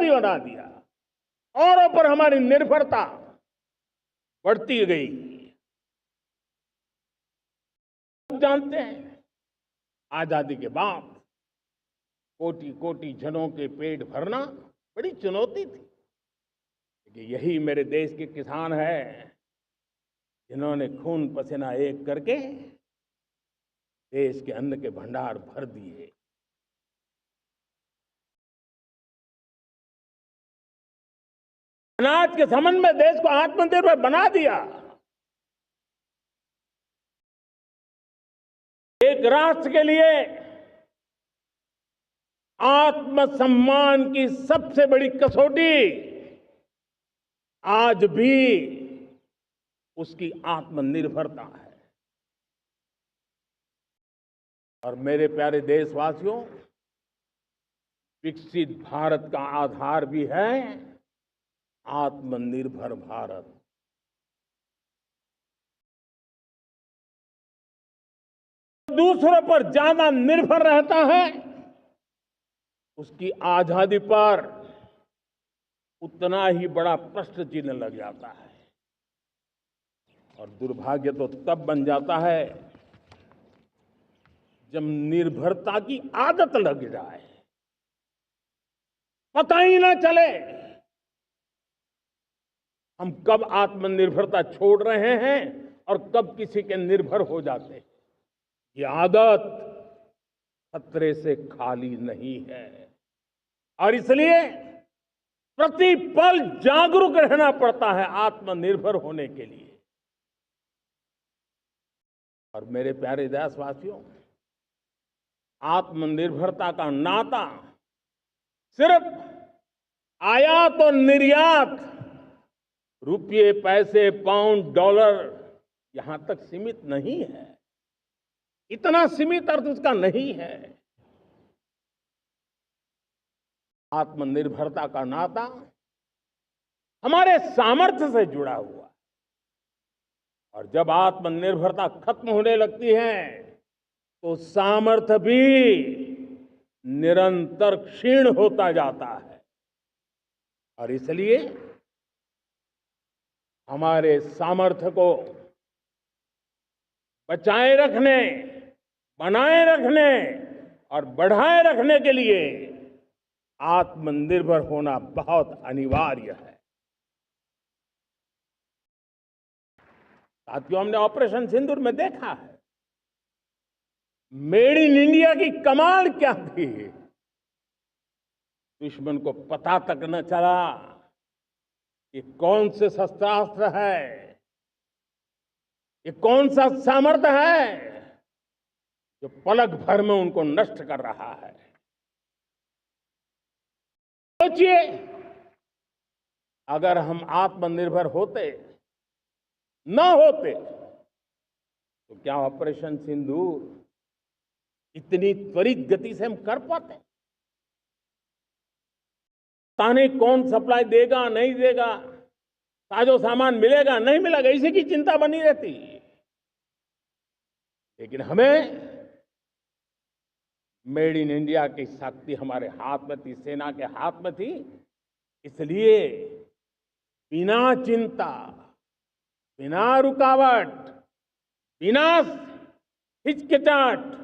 आबादी बना दिया, औरों पर हमारी निर्भरता बढ़ती गई। आप जानते हैं, आजादी के बाद कोटि कोटि जनों के पेट भरना बड़ी चुनौती थी, लेकिन यही मेरे देश के किसान हैं जिन्होंने खून पसीना एक करके देश के अन्न के भंडार भर दिए। अनाज के संबंध में देश को आत्मनिर्भर बना दिया। एक राष्ट्र के लिए आत्मसम्मान की सबसे बड़ी कसौटी आज भी उसकी आत्मनिर्भरता है। और मेरे प्यारे देशवासियों, विकसित भारत का आधार भी है आत्मनिर्भर भारत। दूसरों पर ज्यादा निर्भर रहता है, उसकी आजादी पर उतना ही बड़ा प्रश्न चिन्ह लग जाता है। और दुर्भाग्य तो तब बन जाता है जब निर्भरता की आदत लग जाए, पता ही ना चले हम कब आत्मनिर्भरता छोड़ रहे हैं और कब किसी के निर्भर हो जाते हैं। ये आदत खतरे से खाली नहीं है और इसलिए प्रतिपल जागरूक रहना पड़ता है आत्मनिर्भर होने के लिए। और मेरे प्यारे देशवासियों, आत्मनिर्भरता का नाता सिर्फ आयात और निर्यात, रुपये, पैसे, पाउंड, डॉलर यहां तक सीमित नहीं है। इतना सीमित अर्थ उसका नहीं है। आत्मनिर्भरता का नाता हमारे सामर्थ्य से जुड़ा हुआ है। और जब आत्मनिर्भरता खत्म होने लगती है तो सामर्थ्य भी निरंतर क्षीण होता जाता है। और इसलिए हमारे सामर्थ्य को बचाए रखने, बनाए रखने और बढ़ाए रखने के लिए आत्मनिर्भर होना बहुत अनिवार्य है। साथियों, हमने ऑपरेशन सिंदूर में देखा है मेड इन इंडिया की कमाल क्या थी। दुश्मन को पता तक न चला कि कौन से शस्त्रास्त्र है, ये कौन सा सामर्थ्य है जो पलक भर में उनको नष्ट कर रहा है। सोचिए, अगर हम आत्मनिर्भर होते न होते तो क्या ऑपरेशन सिंदूर इतनी त्वरित गति से हम कर पाते? पता नहीं कौन सप्लाई देगा, नहीं देगा, साजो सामान मिलेगा, नहीं मिलेगा, इसी की चिंता बनी रहती। लेकिन हमें मेड इन इंडिया की शक्ति हमारे हाथ में थी, सेना के हाथ में थी। इसलिए बिना चिंता, बिना रुकावट, बिना हिचकिचाहट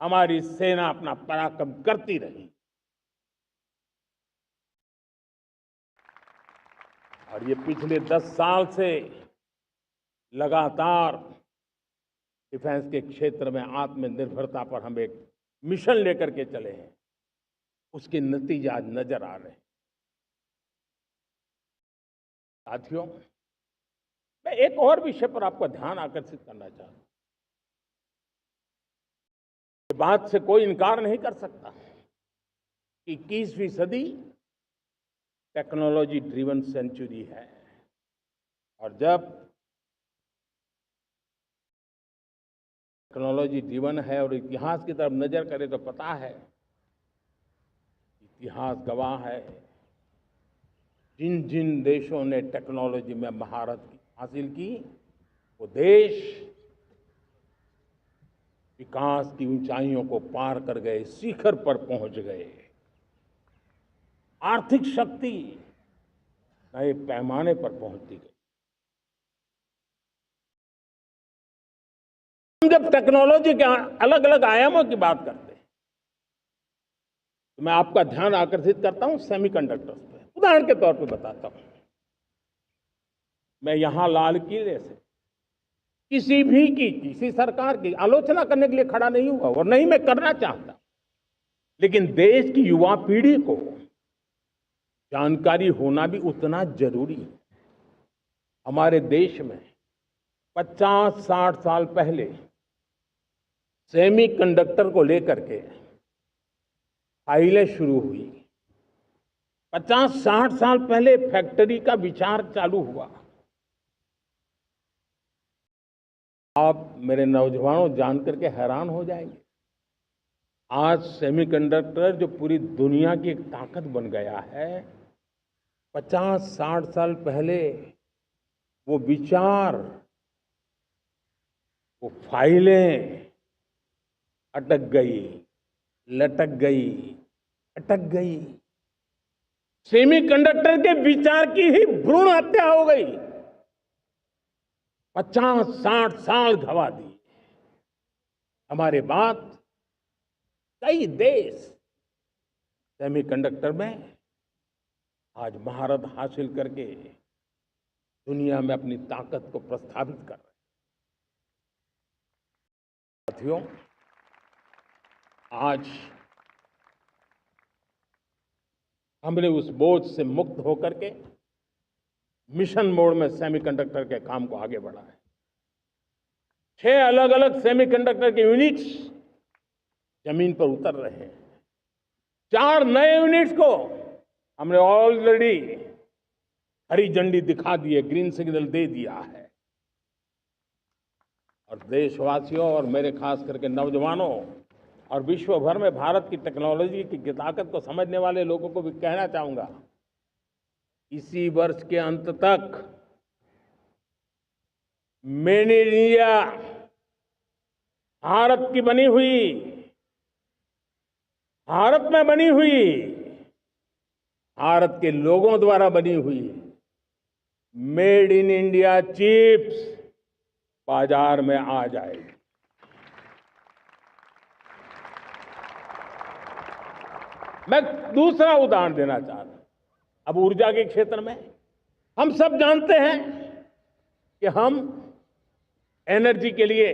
हमारी सेना अपना पराक्रम करती रही। और ये पिछले 10 साल से लगातार डिफेंस के क्षेत्र में आत्मनिर्भरता पर हम एक मिशन लेकर के चले हैं, उसके नतीजे आज नजर आ रहे हैं। साथियों, मैं एक और विषय पर आपका ध्यान आकर्षित करना चाहता हूं। इस बात से कोई इनकार नहीं कर सकता कि 21वीं सदी टेक्नोलॉजी ड्रिवन सेंचुरी है। और जब टेक्नोलॉजी ड्रिवन है और इतिहास की तरफ नजर करें तो पता है, इतिहास गवाह है, जिन जिन देशों ने टेक्नोलॉजी में महारत हासिल की वो देश विकास की ऊंचाइयों को पार कर गए, शिखर पर पहुंच गए। आर्थिक शक्ति नए पैमाने पर पहुंचती गई। हम जब टेक्नोलॉजी के अलग अलग आयामों की बात करते हैं तो मैं आपका ध्यान आकर्षित करता हूं सेमीकंडक्टर्स पे। उदाहरण के तौर पे बताता हूं, मैं यहां लाल किले से किसी सरकार की आलोचना करने के लिए खड़ा नहीं हुआ और नहीं मैं करना चाहता, लेकिन देश की युवा पीढ़ी को जानकारी होना भी उतना जरूरी है। हमारे देश में 50-60 साल पहले सेमीकंडक्टर को लेकर के फाइलें शुरू हुई। 50-60 साल पहले फैक्ट्री का विचार चालू हुआ। आप मेरे नौजवानों जानकर के हैरान हो जाएंगे, आज सेमीकंडक्टर जो पूरी दुनिया की एक ताकत बन गया है, 50-60 साल पहले वो विचार, वो फाइलें अटक गई, लटक गई, अटक गई। सेमीकंडक्टर के विचार की ही भ्रूण हत्या हो गई। 50-60 साल गवा दिए। हमारे बाद कई देश सेमीकंडक्टर में आज महारत हासिल करके दुनिया में अपनी ताकत को प्रस्थापित कर रहे हैं। साथियों, आज हमने उस बोझ से मुक्त होकर के मिशन मोड में सेमीकंडक्टर के काम को आगे बढ़ा है। 6 अलग अलग सेमीकंडक्टर के यूनिट्स जमीन पर उतर रहे हैं। 4 नए यूनिट्स को हमने ऑलरेडी हरी झंडी दिखा दी है, ग्रीन सिग्नल दे दिया है। और देशवासियों और मेरे खास करके नौजवानों और विश्व भर में भारत की टेक्नोलॉजी की ताकत को समझने वाले लोगों को भी कहना चाहूंगा, इसी वर्ष के अंत तक मेड इन इंडिया, भारत की बनी हुई, भारत में बनी हुई, भारत के लोगों द्वारा बनी हुई मेड इन इंडिया चिप्स बाजार में आ जाएगी। मैं दूसरा उदाहरण देना चाहता हूं। अब ऊर्जा के क्षेत्र में हम सब जानते हैं कि हम एनर्जी के लिए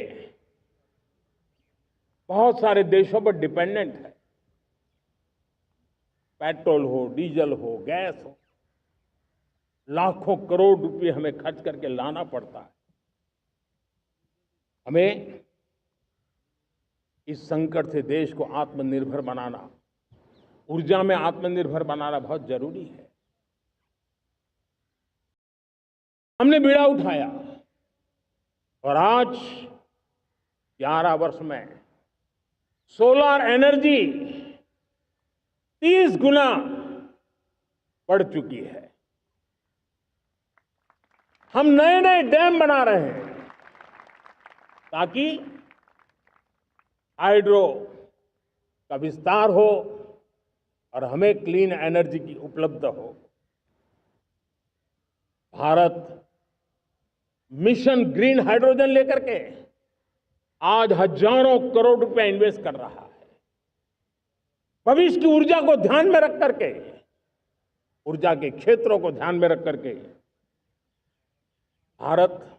बहुत सारे देशों पर डिपेंडेंट है। पेट्रोल हो, डीजल हो, गैस हो, लाखों करोड़ रुपए हमें खर्च करके लाना पड़ता है। हमें इस संकट से देश को आत्मनिर्भर बनाना, ऊर्जा में आत्मनिर्भर बनाना बहुत जरूरी है। हमने बीड़ा उठाया और आज 11 वर्ष में सोलर एनर्जी 30 गुना बढ़ चुकी है। हम नए नए डैम बना रहे हैं ताकि हाइड्रो का विस्तार हो और हमें क्लीन एनर्जी की उपलब्ध हो। भारत मिशन ग्रीन हाइड्रोजन लेकर के आज हजारों करोड़ रुपए इन्वेस्ट कर रहा है। भविष्य की ऊर्जा को ध्यान में रख करके, ऊर्जा के क्षेत्रों को ध्यान में रख करके भारत